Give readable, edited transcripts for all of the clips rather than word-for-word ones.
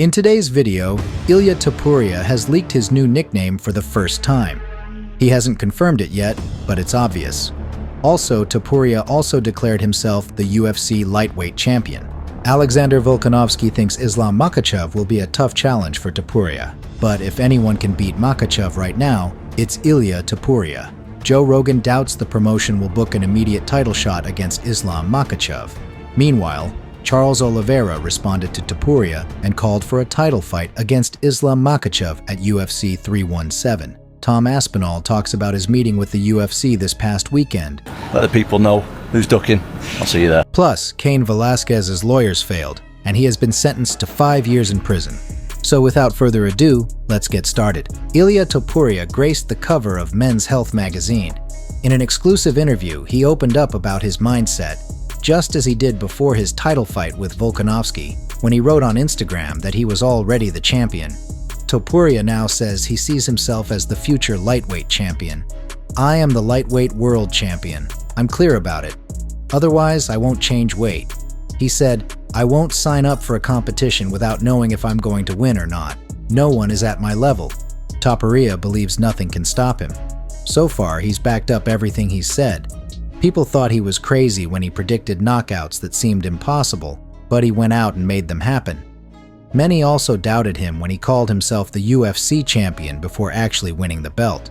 In today's video, Ilya Topuria has leaked his new nickname for the first time. He hasn't confirmed it yet, but it's obvious. Also, Topuria also declared himself the UFC lightweight champion. Alexander Volkanovski thinks Islam Makhachev will be a tough challenge for Topuria. But if anyone can beat Makhachev right now, it's Ilia Topuria. Joe Rogan doubts the promotion will book an immediate title shot against Islam Makhachev. Meanwhile, Charles Oliveira responded to Topuria and called for a title fight against Islam Makhachev at UFC 317. Tom Aspinall talks about his meeting with the UFC this past weekend. Let the people know who's ducking. I'll see you there. Plus, Cain Velasquez's lawyers failed, and he has been sentenced to 5 years in prison. So without further ado, let's get started. Ilia Topuria graced the cover of Men's Health magazine. In an exclusive interview, he opened up about his mindset, just as he did before his title fight with Volkanovski, when he wrote on Instagram that he was already the champion. Topuria now says he sees himself as the future lightweight champion. "I am the lightweight world champion. I'm clear about it. Otherwise, I won't change weight." He said, "I won't sign up for a competition without knowing if I'm going to win or not. No one is at my level." Topuria believes nothing can stop him. So far, he's backed up everything he's said. People thought he was crazy when he predicted knockouts that seemed impossible, but he went out and made them happen. Many also doubted him when he called himself the UFC champion before actually winning the belt.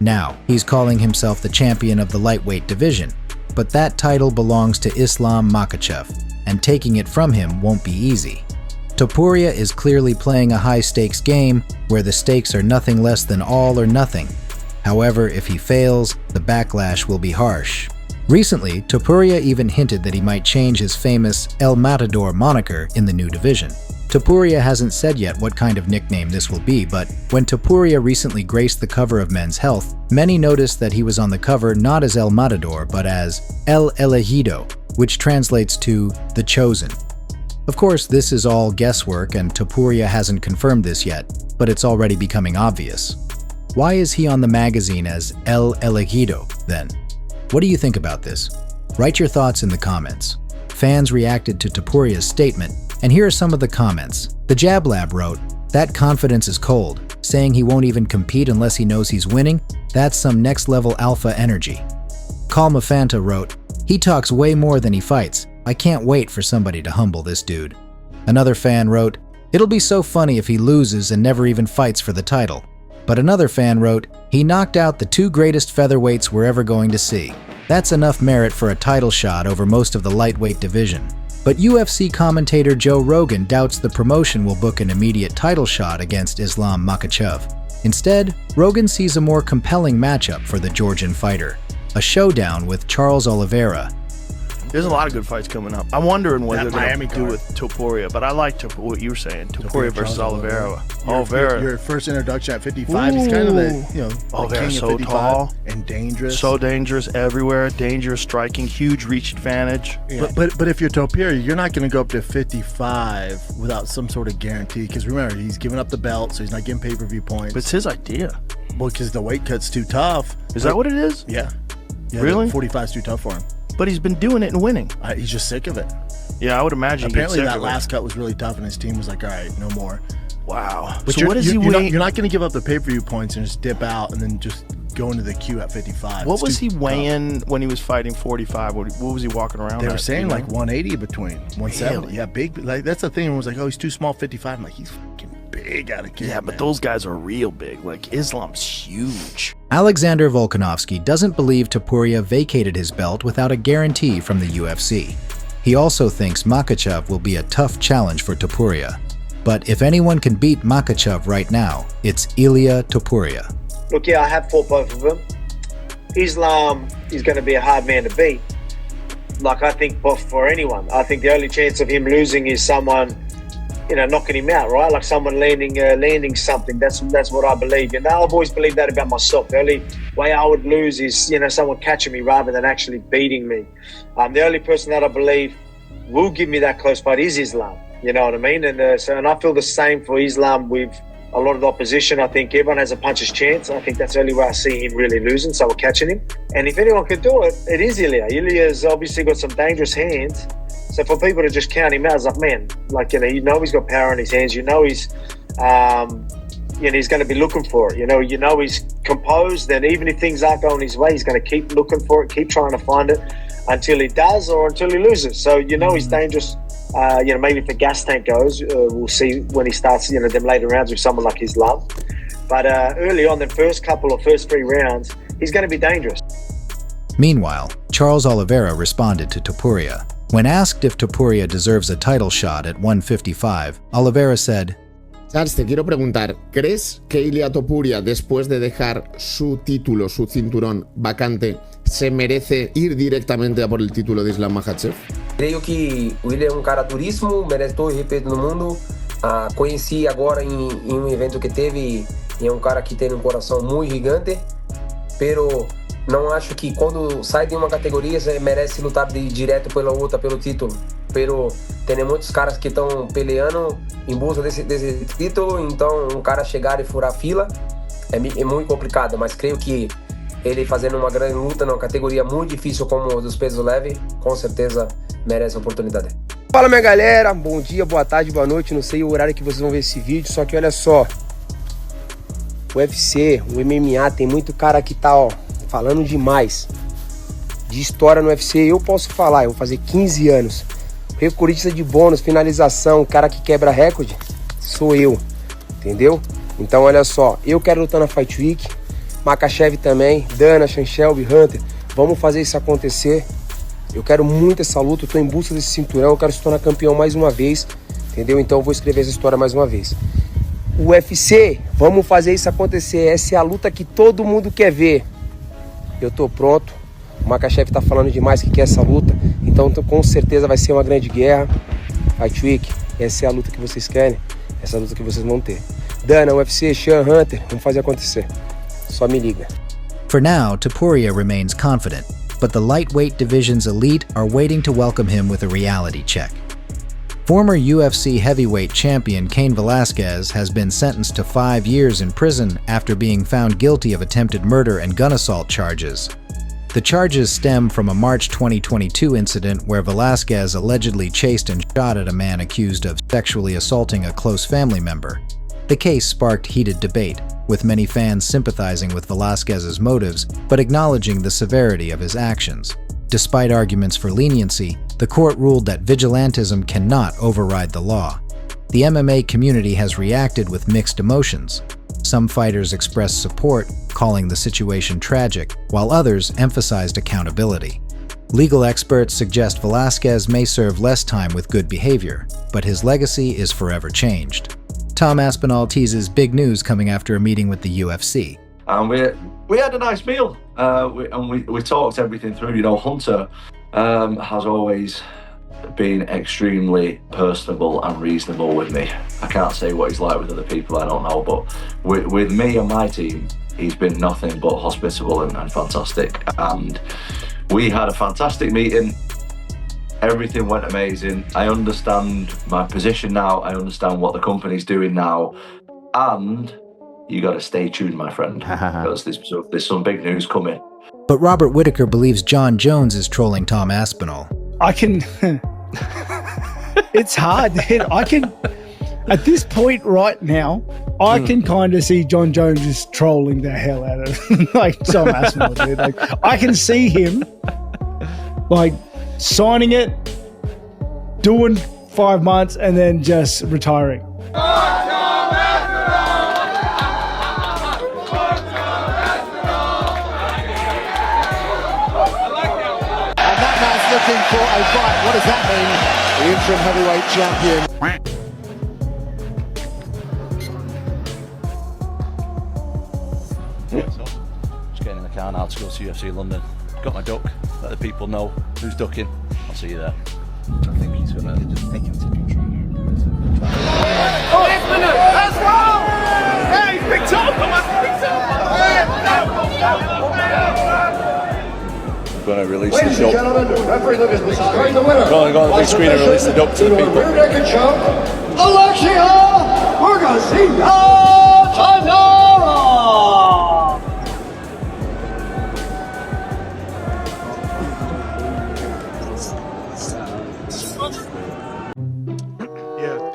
Now, he's calling himself the champion of the lightweight division, but that title belongs to Islam Makhachev, and taking it from him won't be easy. Topuria is clearly playing a high-stakes game where the stakes are nothing less than all or nothing. However, if he fails, the backlash will be harsh. Recently, Topuria even hinted that he might change his famous El Matador moniker in the new division. Topuria hasn't said yet what kind of nickname this will be, but when Topuria recently graced the cover of Men's Health, many noticed that he was on the cover not as El Matador, but as El Elegido, which translates to The Chosen. Of course, this is all guesswork and Topuria hasn't confirmed this yet, but it's already becoming obvious. Why is he on the magazine as El Elegido, then? What do you think about this? Write your thoughts in the comments. Fans reacted to Topuria's statement, and here are some of the comments. The Jab Lab wrote, "That confidence is cold, saying he won't even compete unless he knows he's winning? That's some next-level alpha energy." Calma Fanta wrote, "He talks way more than he fights. I can't wait for somebody to humble this dude." Another fan wrote, "It'll be so funny if he loses and never even fights for the title." But another fan wrote, "He knocked out the two greatest featherweights we're ever going to see. That's enough merit for a title shot over most of the lightweight division." But UFC commentator Joe Rogan doubts the promotion will book an immediate title shot against Islam Makhachev. Instead, Rogan sees a more compelling matchup for the Georgian fighter, a showdown with Charles Oliveira. There's a lot of good fights coming up. I'm wondering what That they're going Miami to do card. with Topuria, but I like what you were saying. Topuria versus Charles Oliveira. Your first introduction at 55. He's kind of the, the Oliveira's king so of 55 tall and dangerous. So dangerous everywhere. Dangerous striking. Huge reach advantage. Yeah. But if you're Topuria, you're not going to go up to 55 without some sort of guarantee. Because remember, he's giving up the belt, so he's not getting pay-per-view points. But it's his idea. Well, because the weight cut's too tough. Is that what it is? Yeah. Really? 45 is too tough for him. But he's been doing it and winning. He's just sick of it. Yeah, I would imagine. Apparently, he gets that sick of it. last cut was really tough, and his team was like, "All right, no more." Wow. But So what is he you're weighing? not going to give up the pay-per-view points and just dip out and then just go into the queue at 55. What It's was too he tough. weighing when he was fighting 45? What was he walking around They at? were saying Do you like know? 180 between 170. Really? Yeah, big. Like that's the thing. Everyone was like, "Oh, he's too small, 55." I'm like, he's fucking big out of kid. Yeah, but man. those guys are real big. Like, Islam's huge. Alexander Volkanovski doesn't believe Topuria vacated his belt without a guarantee from the UFC. He also thinks Makhachev will be a tough challenge for Topuria. But if anyone can beat Makhachev right now, it's Ilia Topuria. Look, yeah, I have fought both of them. Islam is going to be a hard man to beat. Like, I think for anyone. I think the only chance of him losing is someone, knocking him out, right? Like someone landing something. That's what I believe. And I've always believed that about myself. The only way I would lose is, someone catching me rather than actually beating me. The only person that I believe will give me that close fight is Islam. You know what I mean? And I feel the same for Islam with a lot of the opposition. I think everyone has a puncher's chance. I think that's the only way I see him really losing, so we're catching him. And if anyone could do it, it is Ilia. Ilia's obviously got some dangerous hands. So for people to just count him out, it's like, man, like, you know he's got power in his hands. He's, he's going to be looking for it. You know he's composed, and even if things aren't going his way, he's going to keep looking for it, keep trying to find it until he does or until he loses. So, he's dangerous. Maybe if the gas tank goes, we'll see when he starts, them later rounds with someone like Islam. But early on, the first 3 rounds, he's going to be dangerous. Meanwhile, Charles Oliveira responded to Topuria. When asked if Topuria deserves a title shot at 155, Oliveira said, Charles, te quiero preguntar, ¿crees que Ilia Topuria, después de dejar su título, su cinturón vacante, se merece ir directamente a por el título de Islam Makhachev? Creio que o Ilia é cara duríssimo, merece todo o respeito no mundo. Conheci agora em evento que teve, e é cara que tem um coração muito gigante, pero não acho que quando sai de uma categoria você merece lutar direto pela outra, pelo título. Pero tem muitos caras que estão peleando em busca desse título, então cara chegar e furar fila é muito complicado, mas creio que ele fazendo uma grande luta numa categoria muito difícil como dos pesos leves, com certeza merece a oportunidade. Fala minha galera, bom dia, boa tarde, boa noite, não sei o horário que vocês vão ver esse vídeo, só que olha só, o UFC, o MMA, tem muito cara que tá falando demais de história no UFC. Eu posso falar, eu vou fazer 15 anos, recordista de bônus, finalização, cara que quebra recorde, sou eu, entendeu? Então olha só, eu quero lutar na Fight Week, Makhachev também, Dana, Shelby, Hunter, vamos fazer isso acontecer. Eu quero muito essa luta, eu tô em busca desse cinturão, eu quero se tornar campeão mais uma vez, entendeu? Então eu vou escrever essa história mais uma vez. O UFC, vamos fazer isso acontecer, essa é a luta que todo mundo quer ver. Eu tô pronto, o Makhachev tá falando demais que quer essa luta, então com certeza vai ser uma grande guerra. Fight Week, essa é a luta que vocês querem, essa é a luta que vocês vão ter. Dana, UFC, Sean, Hunter, vamos fazer acontecer. Só me liga. For now, Topuria remains confident, but the lightweight division's elite are waiting to welcome him with a reality check. Former UFC heavyweight champion Cain Velasquez has been sentenced to 5 years in prison after being found guilty of attempted murder and gun assault charges. The charges stem from a March 2022 incident where Velasquez allegedly chased and shot at a man accused of sexually assaulting a close family member. The case sparked heated debate, with many fans sympathizing with Velasquez's motives but acknowledging the severity of his actions. Despite arguments for leniency, the court ruled that vigilantism cannot override the law. The MMA community has reacted with mixed emotions. Some fighters expressed support, calling the situation tragic, while others emphasized accountability. Legal experts suggest Velasquez may serve less time with good behavior, but his legacy is forever changed. Tom Aspinall teases big news coming after a meeting with the UFC. And we had a nice meal, we talked everything through. Hunter has always been extremely personable and reasonable with me. I can't say what he's like with other people, I don't know, but with me and my team, he's been nothing but hospitable and fantastic. And we had a fantastic meeting. Everything went amazing. I understand my position now. I understand what the company's doing now. And you got to stay tuned, my friend, because there's some big news coming. But Robert Whittaker believes Jon Jones is trolling Tom Aspinall. It's hard. At this point right now, I can kind of see Jon Jones is trolling the hell out of Tom Aspinall, dude. I can see him signing it, doing 5 months, and then just retiring. Looking for a fight. What does that mean? The interim heavyweight champion. Just getting in the car now to go to UFC London. Got my duck. Let the people know who's ducking. I'll see you there. I think he's gonna just take him to control. Let's go! Hey, big top! Big Going to release the duck. Referee Lucas Busari. Going to go on the big screen and release the duck to the people. Rear naked choke. Alexia Morgazina Tanara.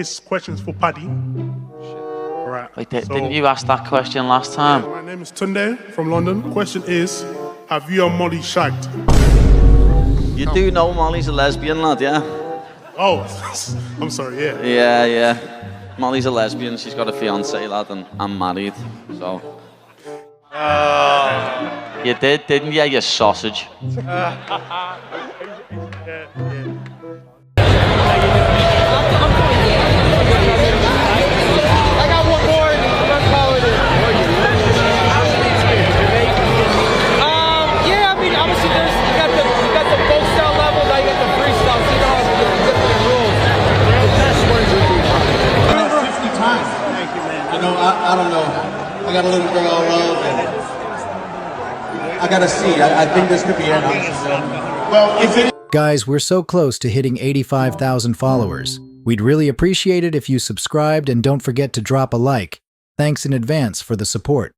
this question is for Paddy. All right. Wait, didn't you ask that question last time? My name is Tunde from London. Question is, have you and Molly shagged? You do know Molly's a lesbian, lad, yeah? Oh, I'm sorry, yeah. Yeah. Molly's a lesbian, she's got a fiancé, lad, and I'm married, so... You did, didn't you, you sausage? I got one more. Let's call it in. Yeah, I mean, obviously you got the folk style level, now you got the freestyle, so you know the different rules. The best ones would be 50 times. Thank you, man. I know, I don't know. I got a little girl I love, and I gotta see. I think this could be it. Well, if it. Guys, we're so close to hitting 85,000 followers. We'd really appreciate it if you subscribed and don't forget to drop a like. Thanks in advance for the support.